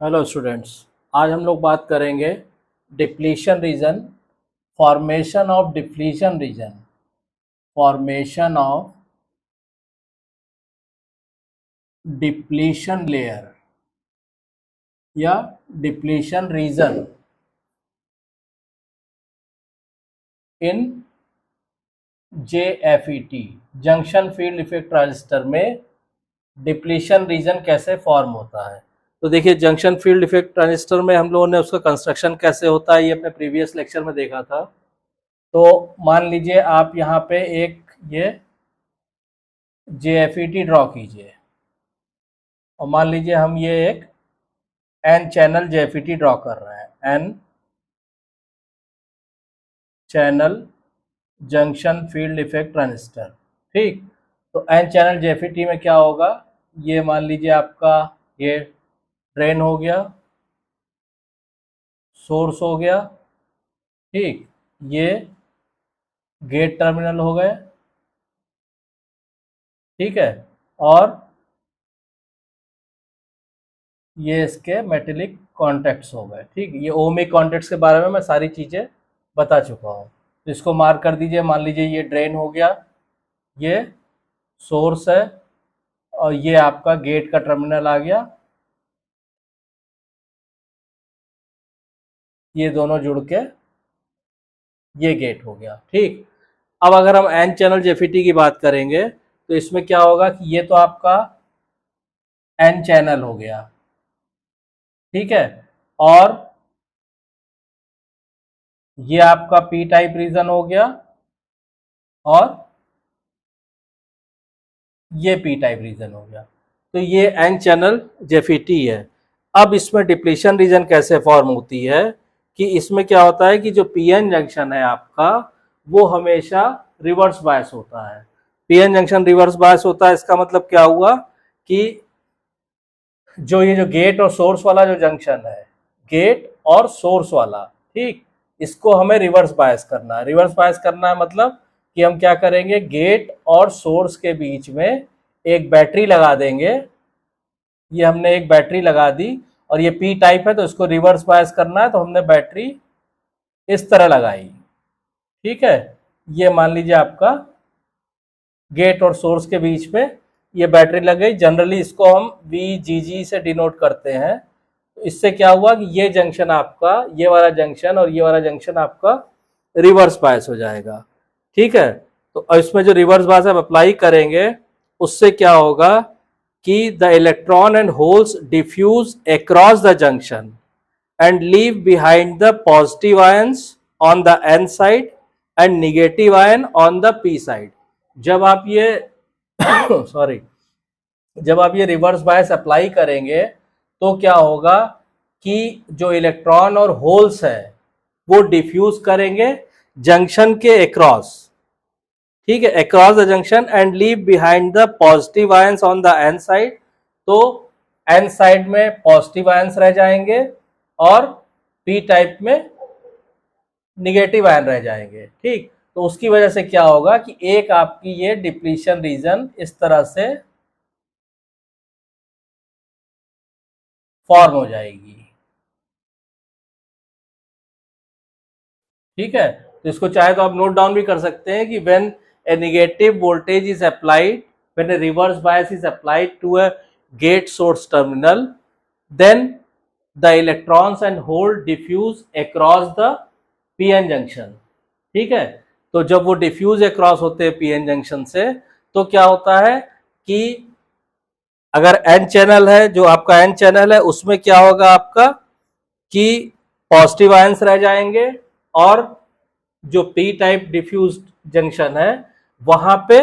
Hello students. आज हम लोग बात करेंगे depletion region, formation of depletion reason, formation of depletion layer या डिप्लीशन रीजन इन JFET junction field effect transistor में डिप्लीशन रीजन कैसे फॉर्म होता है। तो देखिए, जंक्शन फील्ड इफेक्ट ट्रांजिस्टर में हम लोगों ने उसका कंस्ट्रक्शन कैसे होता है ये अपने प्रीवियस लेक्चर में देखा था। तो मान लीजिए आप यहाँ पे एक ये JFET ड्रॉ कीजिए और मान लीजिए हम ये एक N चैनल JFET ड्रॉ कर रहे हैं, N channel junction field effect transistor. ठीक, तो N चैनल JFET में क्या होगा, ये मान लीजिए आपका ये ड्रेन हो गया, सोर्स हो गया, ठीक, ये गेट टर्मिनल हो गए, ठीक है, और ये इसके मेटेलिक कॉन्टैक्ट्स हो गए। ठीक, ये ओमिक कॉन्टैक्ट्स के बारे में मैं सारी चीज़ें बता चुका हूँ। तो इसको मार्क कर दीजिए। मान लीजिए ये ड्रेन हो गया, ये सोर्स है और ये आपका गेट का टर्मिनल आ गया, ये दोनों जुड़ के ये गेट हो गया। ठीक, अब अगर हम एन चैनल JFET की बात करेंगे तो इसमें क्या होगा कि ये तो आपका एन चैनल हो गया, ठीक है, और ये आपका पी टाइप रीजन हो गया और ये पी टाइप रीजन हो गया। तो ये एन चैनल JFET है। अब इसमें डिप्लीशन रीजन कैसे फॉर्म होती है कि इसमें क्या होता है कि जो पीएन जंक्शन है आपका वो हमेशा रिवर्स बायस होता है। पीएन जंक्शन रिवर्स बायस होता है, इसका मतलब क्या हुआ कि जो ये जो गेट और सोर्स वाला जो जंक्शन है, गेट और सोर्स वाला, ठीक, इसको हमें रिवर्स बायस करना है। रिवर्स बायस करना है मतलब कि हम क्या करेंगे, गेट और सोर्स के बीच में एक बैटरी लगा देंगे। ये हमने एक बैटरी लगा दी और ये पी टाइप है तो इसको रिवर्स बायस करना है, तो हमने बैटरी इस तरह लगाई, ठीक है। ये मान लीजिए आपका गेट और सोर्स के बीच में ये बैटरी लग गई। जनरली इसको हम VGG से डिनोट करते हैं। तो इससे क्या हुआ कि ये जंक्शन आपका, ये वाला जंक्शन और ये वाला जंक्शन आपका रिवर्स बायस हो जाएगा, ठीक है। तो इसमें जो रिवर्स बायस आप अप्लाई करेंगे उससे क्या होगा कि the electron and holes diffuse across the junction and leave behind the positive ions on the N side and negative ion on the P side। जब आप ये सॉरी जब आप ये रिवर्स बायस अप्लाई करेंगे तो क्या होगा कि जो इलेक्ट्रॉन और होल्स है वो डिफ्यूज करेंगे जंक्शन के अक्रॉस, ठीक है, across the junction and leave behind the positive ions on the N side. तो N साइड में पॉजिटिव आयंस रह जाएंगे और पी टाइप में निगेटिव आयन रह जाएंगे, ठीक। तो उसकी वजह से क्या होगा कि एक आपकी ये डिप्लीशन रीजन इस तरह से फॉर्म हो जाएगी, ठीक है। तो इसको चाहे तो आप नोट डाउन भी कर सकते हैं कि when a negative voltage is applied, when a reverse bias is applied to a gate source terminal, then the electrons and hole diffuse across the PN junction, ठीक है। तो जब वो डिफ्यूज अक्रॉस होते हैं PN जंक्शन से तो क्या होता है कि अगर N चैनल है, जो आपका N चैनल है, उसमें क्या होगा आपका कि पॉजिटिव आयंस रह जाएंगे और जो P टाइप डिफ्यूज जंक्शन है वहां पे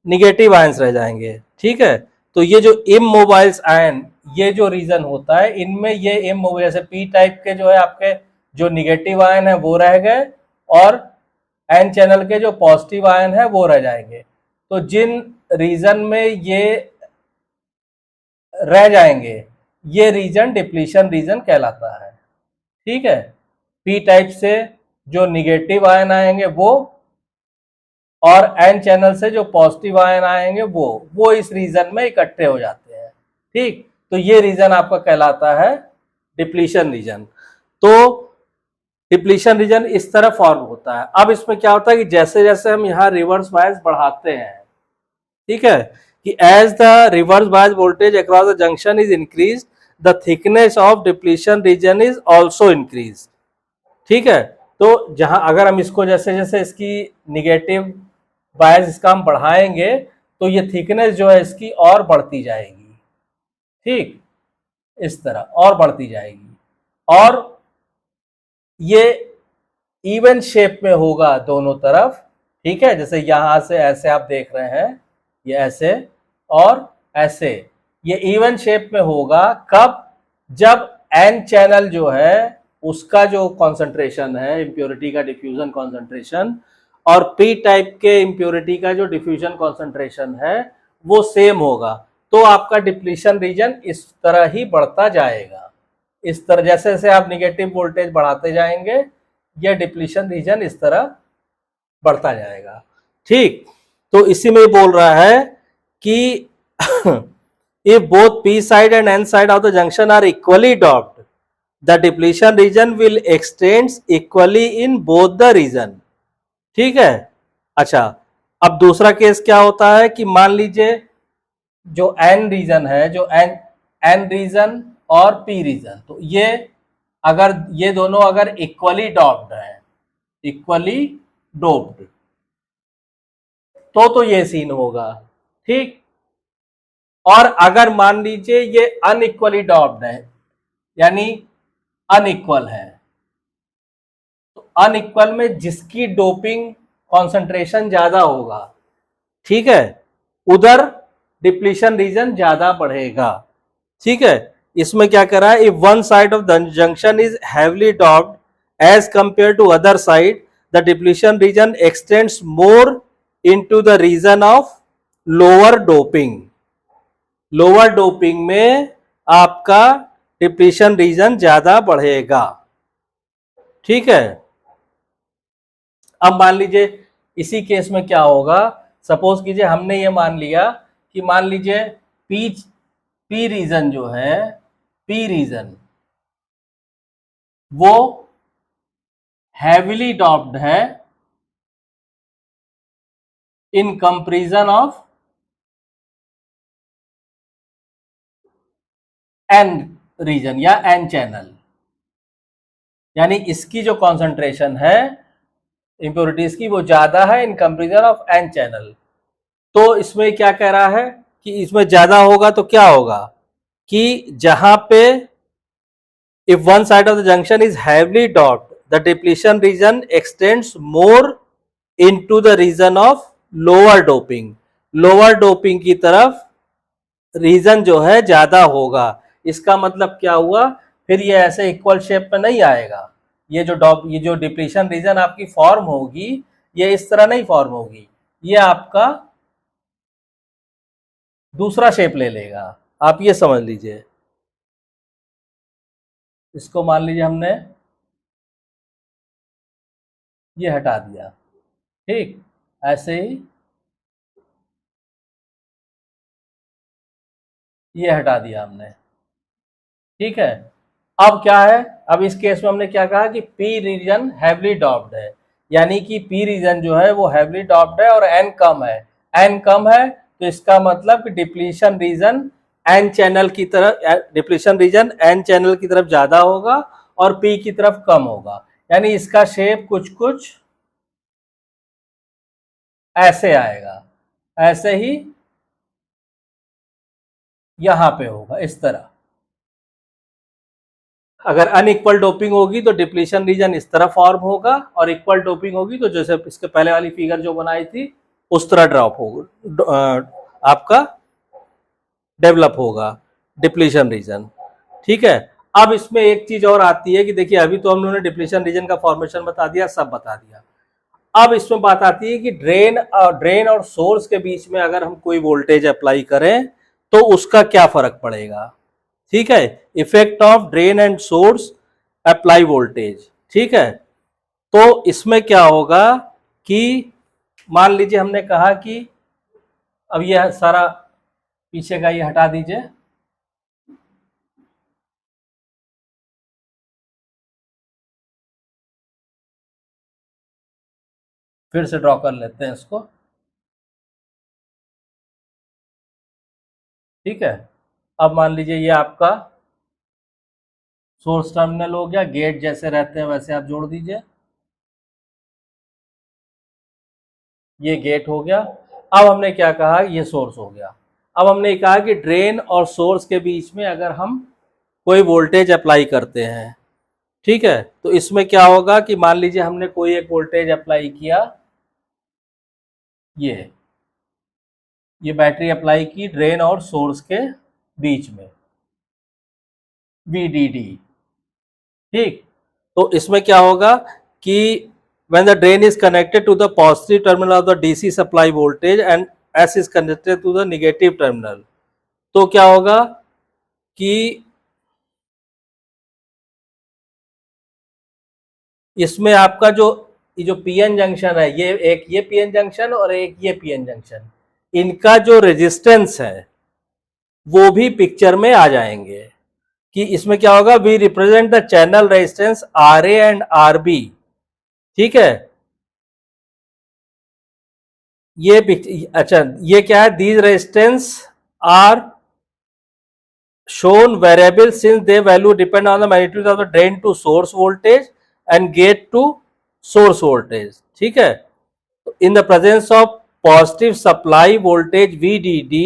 निगेटिव आयंस रह जाएंगे, ठीक है। तो ये जो इमोबाइल्स आयन, ये जो रीजन होता है इनमें ये इमोबाइल, जैसे पी टाइप के जो है आपके जो निगेटिव आयन है वो रह गए और एन चैनल के जो पॉजिटिव आयन है वो रह जाएंगे। तो जिन रीजन में ये रह जाएंगे ये रीजन डिप्लीशन रीजन कहलाता है, ठीक है। पी टाइप से जो निगेटिव आयन आएंगे वो और एन चैनल से जो पॉजिटिव आयन आएंगे वो इस रीजन में इकट्ठे हो जाते हैं, ठीक। तो ये रीजन आपका कहलाता है डिप्लीशन रीजन। तो डिप्लीशन रीजन इस तरह फॉर्म होता है। अब इसमें क्या होता है कि जैसे जैसे हम यहाँ रिवर्स बायस बढ़ाते हैं, ठीक है, कि as the reverse bias voltage across the junction is increase, the thickness of depletion region is also increase. ठीक है, तो जहां अगर हम इसको जैसे जैसे इसकी निगेटिव बायस इसका हम बढ़ाएंगे तो ये थिकनेस जो है इसकी और बढ़ती जाएगी। ठीक, इस तरह और बढ़ती जाएगी, और ये इवन शेप में होगा दोनों तरफ। ठीक है, जैसे यहां से ऐसे आप देख रहे हैं, ये ऐसे और ऐसे, ये इवन शेप में होगा। कब? जब एन चैनल जो है उसका जो कॉन्सेंट्रेशन है इम्प्योरिटी का डिफ्यूजन कॉन्सेंट्रेशन, और पी टाइप के इम्प्योरिटी का जो डिफ्यूजन कॉन्सेंट्रेशन है वो सेम होगा, तो आपका डिप्लीशन रीजन इस तरह ही बढ़ता जाएगा। इस तरह जैसे जैसे आप निगेटिव वोल्टेज बढ़ाते जाएंगे, यह डिप्लीशन रीजन इस तरह बढ़ता जाएगा। ठीक, तो इसी में बोल रहा है कि if both p side and n side of the junction are equally doped, the depletion region will extends equally in both the region। ठीक है, अच्छा, अब दूसरा केस क्या होता है कि मान लीजिए जो n रीजन है, जो n रीजन और p रीजन, तो ये अगर ये दोनों अगर इक्वली डॉप्ड है, इक्वली डोप्ड, तो ये सीन होगा। ठीक, और अगर मान लीजिए ये अनइक्वली डॉप्ड है, यानी अनइक्वल है, तो अनइक्वल में जिसकी डोपिंग कॉन्सेंट्रेशन ज्यादा होगा, ठीक है, उधर डिप्लीशन रीजन ज्यादा बढ़ेगा। ठीक है, इसमें क्या करा है, if one side of the junction is heavily doped as compare to other side, the depletion region extends more into the region of lower doping. Lower doping में आपका डिप्लीशन रीजन ज्यादा बढ़ेगा। ठीक है, अब मान लीजिए इसी केस में क्या होगा, सपोज कीजिए हमने ये मान लिया कि मान लीजिए पी रीजन जो है, पी रीजन वो हैविली डॉप्ड है in comparison of N region या एन चैनल, यानी इसकी जो कॉन्सेंट्रेशन है इंप्योरिटीज की वो ज्यादा है in comparison of N channel. तो इसमें क्या कह रहा है कि इसमें ज्यादा होगा तो क्या होगा कि जहां पे if one side of the junction is heavily doped, the depletion region extends more into the region of lower doping. Lower doping की तरफ रीजन जो है ज्यादा होगा। इसका मतलब क्या हुआ, फिर ये ऐसे इक्वल शेप में नहीं आएगा। ये जो डिप्लीशन रीजन आपकी फॉर्म होगी, ये इस तरह नहीं फॉर्म होगी, ये आपका दूसरा शेप ले लेगा। आप ये समझ लीजिए, इसको मान लीजिए हमने ये हटा दिया, ठीक, ऐसे ही ये हटा दिया हमने। ठीक है, अब क्या है, अब इस केस में हमने क्या कहा कि पी रीजन हैवली डॉप्ड है, यानी कि पी रीजन जो है वो हैवली डॉप्ड है और एन कम है। एन कम है तो इसका मतलब कि डिप्लीशन रीजन एन चैनल की तरफ, डिप्लीशन रीजन एन चैनल की तरफ ज्यादा होगा और पी की तरफ कम होगा, यानी इसका शेप कुछ कुछ ऐसे आएगा, ऐसे ही यहां पे होगा इस तरह। अगर अनइक्वल डोपिंग होगी तो डिप्लीशन रीजन इस तरह फॉर्म होगा, और इक्वल डोपिंग होगी तो जैसे इसके पहले वाली फिगर जो बनाई थी उस तरह ड्रॉप होगा, आपका डेवलप होगा डिप्लीशन रीजन। ठीक है, अब इसमें एक चीज और आती है कि देखिए अभी तो हम लोगों ने डिप्लीशन रीजन का फॉर्मेशन बता दिया, सब बता दिया। अब इसमें बात आती है कि ड्रेन और सोर्स के बीच में अगर हम कोई वोल्टेज अप्लाई करें तो उसका क्या फर्क पड़ेगा। ठीक है, effect of drain and source apply voltage. ठीक है, तो इसमें क्या होगा कि मान लीजिए हमने कहा कि अब यह सारा पीछे का ये हटा दीजिए, फिर से ड्रॉ कर लेते हैं इसको, ठीक है। अब मान लीजिए ये आपका सोर्स टर्मिनल हो गया, गेट जैसे रहते हैं वैसे आप जोड़ दीजिए, ये गेट हो गया। अब हमने क्या कहा, ये सोर्स हो गया। अब हमने कहा कि ड्रेन और सोर्स के बीच में अगर हम कोई वोल्टेज अप्लाई करते हैं, ठीक है, तो इसमें क्या होगा कि मान लीजिए हमने कोई एक वोल्टेज अप्लाई किया, ये बैटरी अप्लाई की ड्रेन और सोर्स के बीच में, VDD, ठीक। तो इसमें क्या होगा कि when the drain is connected to the positive terminal of the DC supply voltage and S is connected to the negative terminal, तो क्या होगा कि इसमें आपका जो पीएन जंक्शन है, ये पीएन जंक्शन और एक ये पीएन जंक्शन, इनका जो रेजिस्टेंस है वो भी पिक्चर में आ जाएंगे। कि इसमें क्या होगा, we represent the channel resistance RA and RB, ठीक है। अच्छा ये क्या है, these resistance are shown variable since their value depend on the magnitude of the drain to source voltage and gate to source voltage, ठीक है। In the presence of positive supply voltage VDD,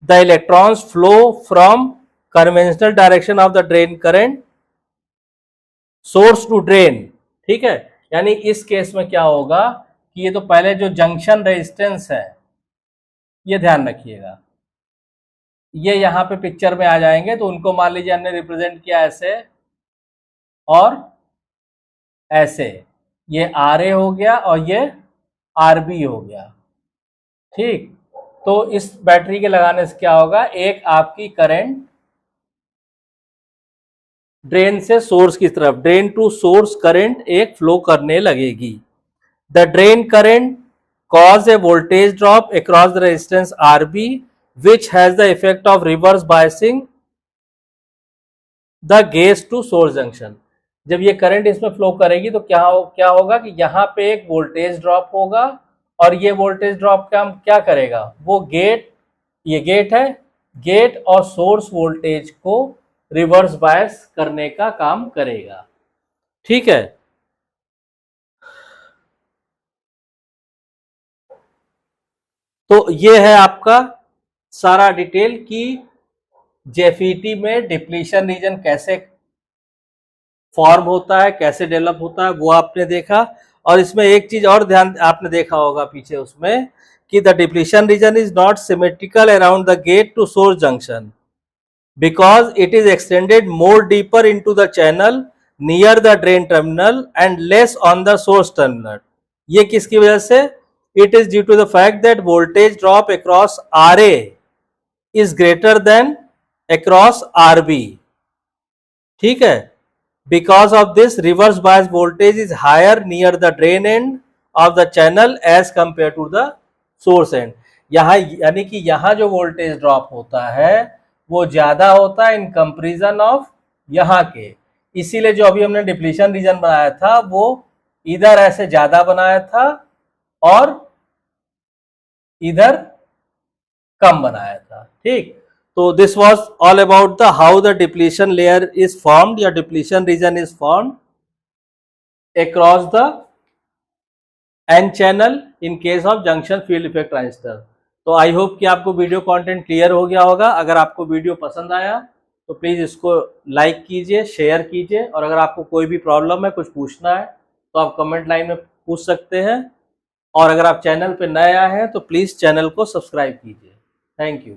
the electrons flow from conventional direction of the drain current source to drain, ठीक है। यानी इस case में क्या होगा कि ये तो पहले जो जंक्शन रेजिस्टेंस है, ये ध्यान रखिएगा, ये यहाँ पे पिक्चर में आ जाएंगे। तो उनको मान लीजिए हमने रिप्रेजेंट किया ऐसे और ऐसे, ये RA हो गया और ये RB हो गया, ठीक। तो इस बैटरी के लगाने से क्या होगा, एक आपकी करंट ड्रेन से सोर्स की तरफ, ड्रेन टू सोर्स करंट एक फ्लो करने लगेगी। The drain current cause A voltage drop across the resistance RB which has the effect of reverse biasing the gas to source junction। जब ये current इसमें flow करेगी तो क्या होगा कि यहाँ पे एक वोल्टेज ड्रॉप होगा और ये वोल्टेज ड्रॉप क्या करेगा, वो ये गेट है, गेट और सोर्स वोल्टेज को रिवर्स बायस करने का काम करेगा, ठीक है। तो ये है आपका सारा डिटेल कि जेफीटी में डिप्लीशन रीजन कैसे फॉर्म होता है, कैसे डेवलप होता है, वो आपने देखा। और इसमें एक चीज और ध्यान आपने देखा होगा पीछे उसमें कि the depletion region is not symmetrical around the gate to source junction because it is extended more deeper into the channel near the drain terminal and less on the source terminal. ये किसकी वजह से, it is due to the fact that voltage drop across RA is greater than across RB, ठीक है। Because of this, reverse bias voltage is higher near the drain end of the channel as compared to the source end। यहाँ यानी कि यहाँ जो voltage drop होता है वो ज्यादा होता है इन कंपेरिजन ऑफ यहाँ के। इसीलिए जो अभी हमने डिप्लीशन रीजन बनाया था वो इधर ऐसे ज्यादा बनाया था और इधर कम बनाया था, ठीक। तो this was all about the how the depletion layer is formed या depletion region is formed across the N channel in case of junction field effect transistor. तो आई होप कि आपको वीडियो कंटेंट क्लियर हो गया होगा। अगर आपको video पसंद आया तो प्लीज इसको लाइक कीजिए, शेयर कीजिए, और अगर आपको कोई भी प्रॉब्लम है, कुछ पूछना है तो आप कमेंट लाइन में पूछ सकते हैं। और अगर आप चैनल पे नए आए हैं तो प्लीज चैनल को सब्सक्राइब कीजिए। Thank you.